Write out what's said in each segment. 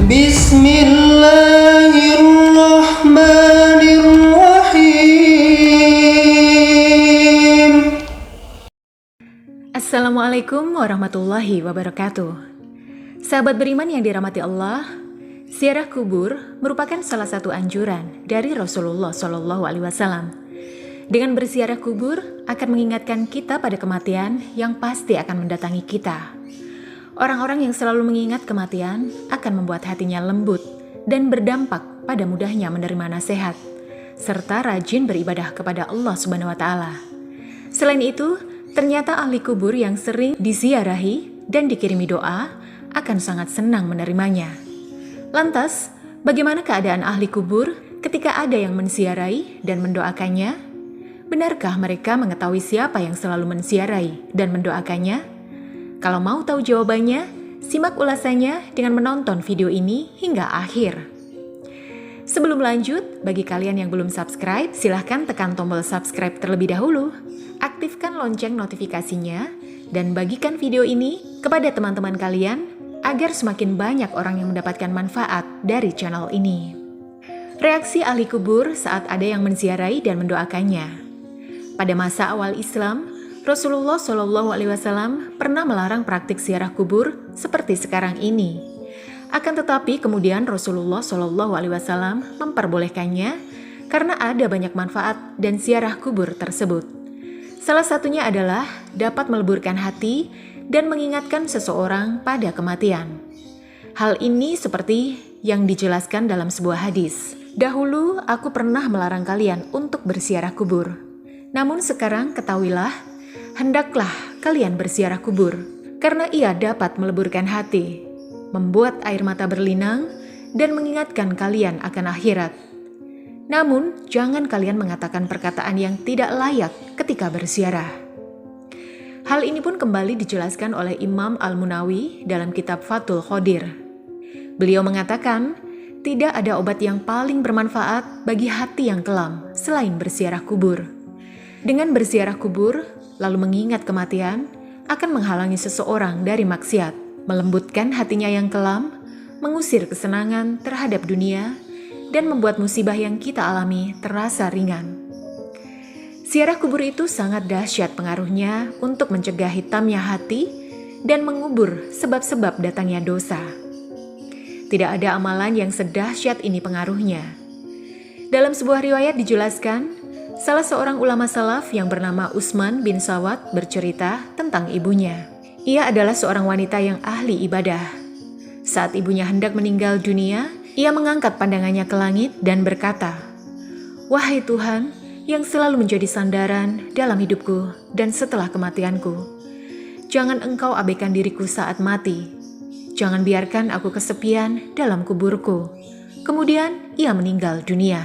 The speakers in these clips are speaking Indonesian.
Bismillahirrahmanirrahim. Assalamualaikum warahmatullahi wabarakatuh. Sahabat beriman yang dirahmati Allah, ziarah kubur merupakan salah satu anjuran dari Rasulullah SAW. Dengan berziarah kubur akan mengingatkan kita pada kematian yang pasti akan mendatangi kita. Orang-orang yang selalu mengingat kematian akan membuat hatinya lembut dan berdampak pada mudahnya menerima nasihat, serta rajin beribadah kepada Allah Subhanahu wa Ta'ala. Selain itu, ternyata ahli kubur yang sering diziarahi dan dikirimi doa akan sangat senang menerimanya. Lantas, bagaimana keadaan ahli kubur ketika ada yang menziarahi dan mendoakannya? Benarkah mereka mengetahui siapa yang selalu menziarahi dan mendoakannya? Kalau mau tahu jawabannya, simak ulasannya dengan menonton video ini hingga akhir. Sebelum lanjut, bagi kalian yang belum subscribe, silahkan tekan tombol subscribe terlebih dahulu. Aktifkan lonceng notifikasinya dan bagikan video ini kepada teman-teman kalian agar semakin banyak orang yang mendapatkan manfaat dari channel ini. Reaksi ahli kubur saat ada yang menziarahi dan mendoakannya. Pada masa awal Islam, Rasulullah SAW pernah melarang praktik ziarah kubur seperti sekarang ini. Akan tetapi kemudian Rasulullah SAW memperbolehkannya karena ada banyak manfaat dan ziarah kubur tersebut. Salah satunya adalah dapat meleburkan hati dan mengingatkan seseorang pada kematian. Hal ini seperti yang dijelaskan dalam sebuah hadis. Dahulu aku pernah melarang kalian untuk berziarah kubur. Namun sekarang ketahuilah, hendaklah kalian berziarah kubur, karena ia dapat meleburkan hati, membuat air mata berlinang, dan mengingatkan kalian akan akhirat. Namun, jangan kalian mengatakan perkataan yang tidak layak ketika berziarah. Hal ini pun kembali dijelaskan oleh Imam Al-Munawi dalam kitab Fathul Qadir. Beliau mengatakan, tidak ada obat yang paling bermanfaat bagi hati yang kelam selain berziarah kubur. Dengan berziarah kubur, lalu mengingat kematian, akan menghalangi seseorang dari maksiat, melembutkan hatinya yang kelam, mengusir kesenangan terhadap dunia, dan membuat musibah yang kita alami terasa ringan. Ziarah kubur itu sangat dahsyat pengaruhnya untuk mencegah hitamnya hati dan mengubur sebab-sebab datangnya dosa. Tidak ada amalan yang sedahsyat ini pengaruhnya. Dalam sebuah riwayat dijelaskan, salah seorang ulama salaf yang bernama Utsman bin Sawad bercerita tentang ibunya. Ia adalah seorang wanita yang ahli ibadah. Saat ibunya hendak meninggal dunia, ia mengangkat pandangannya ke langit dan berkata, "Wahai Tuhan yang selalu menjadi sandaran dalam hidupku dan setelah kematianku, jangan Engkau abaikan diriku saat mati. Jangan biarkan aku kesepian dalam kuburku." Kemudian ia meninggal dunia.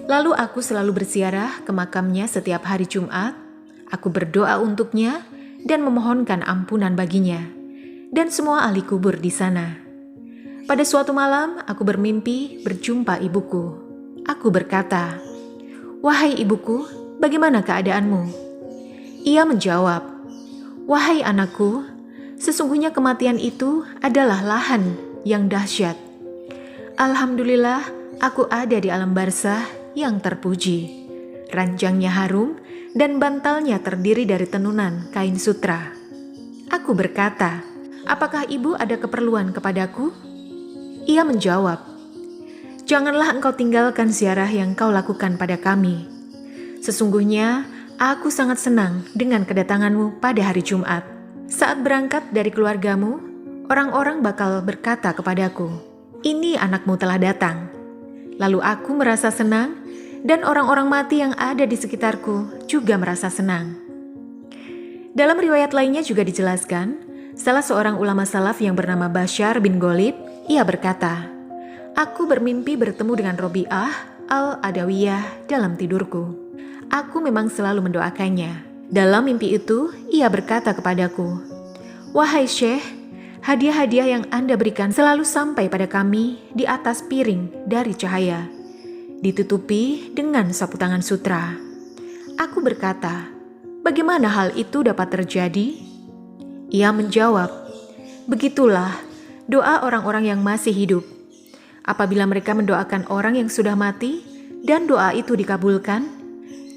Lalu aku selalu berziarah ke makamnya setiap hari Jumat. Aku berdoa untuknya dan memohonkan ampunan baginya dan semua ahli kubur di sana. Pada suatu malam, aku bermimpi berjumpa ibuku. Aku berkata, "Wahai ibuku, bagaimana keadaanmu?" Ia menjawab, "Wahai anakku, sesungguhnya kematian itu adalah lahan yang dahsyat. Alhamdulillah, aku ada di alam barzah yang terpuji. Ranjangnya harum dan bantalnya terdiri dari tenunan kain sutra." Aku berkata, "Apakah ibu ada keperluan kepadaku?" Ia menjawab, "Janganlah engkau tinggalkan ziarah yang kau lakukan pada kami. Sesungguhnya aku sangat senang dengan kedatanganmu pada hari Jumat. Saat berangkat dari keluargamu, orang-orang bakal berkata kepadaku, 'Ini anakmu telah datang.' Lalu aku merasa senang dan orang-orang mati yang ada di sekitarku juga merasa senang." Dalam riwayat lainnya juga dijelaskan, salah seorang ulama salaf yang bernama Bashar bin Ghalib, ia berkata, "Aku bermimpi bertemu dengan Robi'ah al-Adawiyah dalam tidurku. Aku memang selalu mendoakannya. Dalam mimpi itu, ia berkata kepadaku, 'Wahai Syekh, hadiah-hadiah yang Anda berikan selalu sampai pada kami di atas piring dari cahaya, ditutupi dengan sapu tangan sutra.' Aku berkata, 'Bagaimana hal itu dapat terjadi?' Ia menjawab, 'Begitulah doa orang-orang yang masih hidup Apabila mereka mendoakan orang yang sudah mati dan doa itu dikabulkan,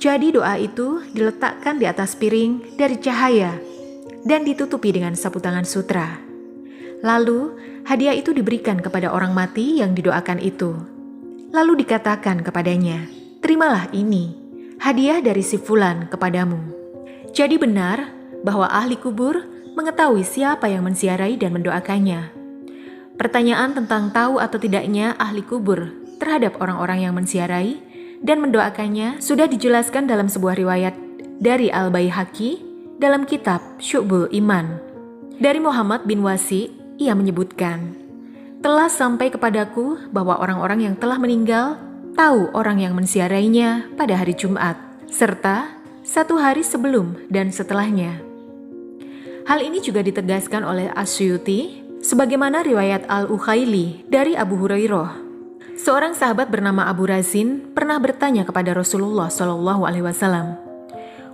jadi doa itu diletakkan di atas piring dari cahaya dan ditutupi dengan sapu tangan sutra. Lalu hadiah itu diberikan kepada orang mati yang didoakan itu. Lalu dikatakan kepadanya, "Terimalah ini, hadiah dari si fulan kepadamu." Jadi benar bahwa ahli kubur mengetahui siapa yang menziarahi dan mendoakannya. Pertanyaan tentang tahu atau tidaknya ahli kubur terhadap orang-orang yang menziarahi dan mendoakannya sudah dijelaskan dalam sebuah riwayat dari Al-Baihaqi dalam kitab Syu'bul Iman. Dari Muhammad bin Wasi, ia menyebutkan, "Telah sampai kepadaku bahwa orang-orang yang telah meninggal tahu orang yang menziarahinya pada hari Jumat, serta 1 hari sebelum dan setelahnya." Hal ini juga ditegaskan oleh As-Suyuti sebagaimana riwayat Al-Ukhaili dari Abu Hurairah. Seorang sahabat bernama Abu Razin pernah bertanya kepada Rasulullah SAW,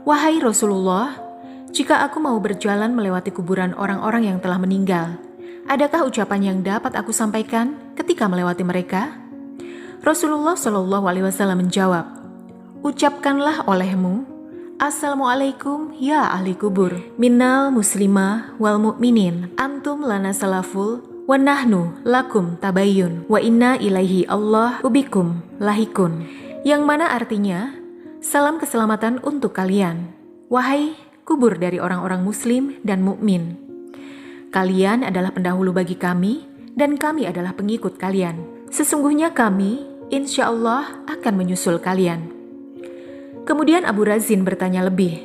"Wahai Rasulullah, jika aku mau berjalan melewati kuburan orang-orang yang telah meninggal, adakah ucapan yang dapat aku sampaikan ketika melewati mereka?" Rasulullah SAW menjawab, "Ucapkanlah olehmu, Assalamualaikum ya ahli kubur, minnal muslimah wal mu'minin, antum lana salaful, wa nahnu lakum tabayyun, wa inna ilaihi Allah ubikum lahikun." Yang mana artinya, salam keselamatan untuk kalian, wahai kubur dari orang-orang muslim dan mukmin. Kalian adalah pendahulu bagi kami, dan kami adalah pengikut kalian. Sesungguhnya kami, insya Allah, akan menyusul kalian. Kemudian Abu Razin bertanya lebih,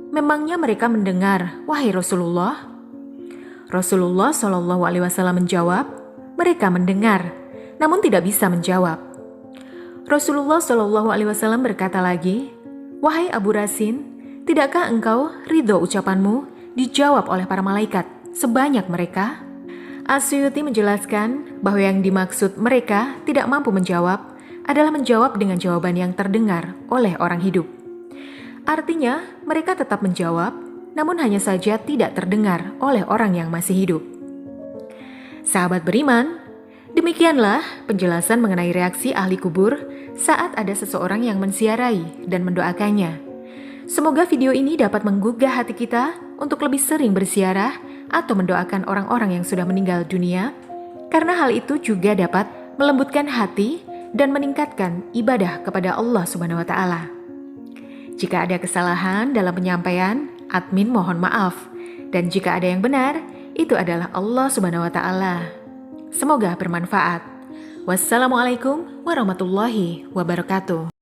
"Memangnya mereka mendengar, wahai Rasulullah?" Rasulullah SAW menjawab, "Mereka mendengar, namun tidak bisa menjawab." Rasulullah SAW berkata lagi, "Wahai Abu Razin, tidakkah engkau ridho ucapanmu dijawab oleh para malaikat sebanyak mereka?" As-Suyuti menjelaskan bahwa yang dimaksud mereka tidak mampu menjawab adalah menjawab dengan jawaban yang terdengar oleh orang hidup. Artinya, mereka tetap menjawab, namun hanya saja tidak terdengar oleh orang yang masih hidup. Sahabat beriman, demikianlah penjelasan mengenai reaksi ahli kubur saat ada seseorang yang menziarahi dan mendoakannya. Semoga video ini dapat menggugah hati kita untuk lebih sering berziarah atau mendoakan orang-orang yang sudah meninggal dunia, karena hal itu juga dapat melembutkan hati dan meningkatkan ibadah kepada Allah Subhanahu wa Ta'ala. Jika ada kesalahan dalam penyampaian, admin mohon maaf. Dan jika ada yang benar, itu adalah Allah Subhanahu wa Ta'ala. Semoga bermanfaat. Wassalamualaikum warahmatullahi wabarakatuh.